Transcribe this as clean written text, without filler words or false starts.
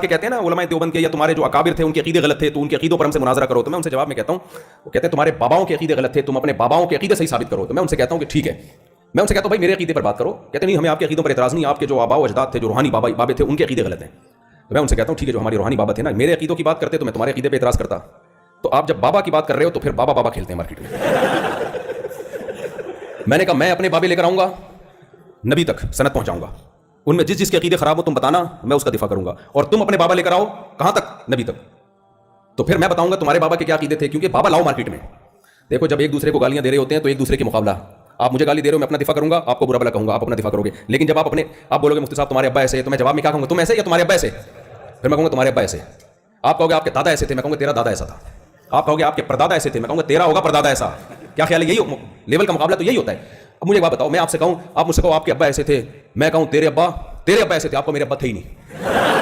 کہ کہتے ہیں نا علماء دیوبند کے یا تمہارے جو اکابر تھے ان کے عقیدے غلط تھے تو ان کے عقیدوں پر ہم سے مناظرہ کرو، تو میں ان سے جواب میں کہتا ہوں، وہ کہتے ہیں تمہارے باباؤں کے عقیدے غلط تھے، تم اپنے باباؤں کے عقیدے صحیح ثابت کرو، تو میں ان سے کہتا ہوں کہ ٹھیک ہے، میں ان سے کہتا ہوں بھائی میرے عقیدے پر بات کرو، کہتے نہیں ہمیں آپ کے عقیدوں پر اعتراض نہیں، آپ کے جو آباء و اجداد تھے، جو روحانی بابے تھے، ان کے عقیدے غلط ہیں. تو میں ان سے کہتا ہوں ٹھیک ہے، جو ہماری روحانی بابا تھے نا، میرے عقیدوں کی بات کرتے تو میں تمہارے عقیدے پہ اعتراض کرتا، تو آپ جب بابا کی بات کر رہے ہو تو پھر بابا کھیلتے ہیں مارکیٹ میں. میں نے کہا میں اپنے بابے لے کر آؤں گا، نبی تک سند پہنچاؤں گا، ان میں جس کے عقیدے خراب ہو تم بتانا، میں اس کا دفاع کروں گا، اور تم اپنے بابا لے کر آؤ کہاں تک؟ نبی تک. تو پھر میں بتاؤں گا تمہارے بابا کے کیا عقیدے تھے، کیونکہ بابا لاؤ مارکیٹ میں. دیکھو جب ایک دوسرے کو گالیاں دے رہے ہوتے ہیں تو ایک دوسرے کے مقابلہ، آپ مجھے گالی دے رہے ہو میں اپنا دفاع کروں گا، آپ کو برا بھلا کہوں گا، آپ اپنا دفاع کرو گے. لیکن جب آپ بولو گے مفتی صاحب تمہارے ابا ایسے، تو میں جواب میں کیا کہوں گا؟ تم ایسے یا تمہارے ابا ایسے؟ پھر میں کہوں گا تمہارے ابا ایسے. آپ کہو گے آپ کے دادا ایسے تھے، میں کہوں گا تیرا دادا ایسا تھا. آپ کہو گے آپ کے پردادا ایسے تھے، میں کہوں گا تیرا ہوگا پردادا ایسا. کیا خیال ہے؟ یہی لیول کا مقابلہ تو یہی ہوتا ہے. اب مجھے ایک بات بتاؤ، میں آپ سے کہوں، آپ مجھ سے کہو آپ کے ابا ایسے تھے، میں کہوں تیرے ابا ایسے تھے، آپ کو میرے ابا تھے ہی نہیں.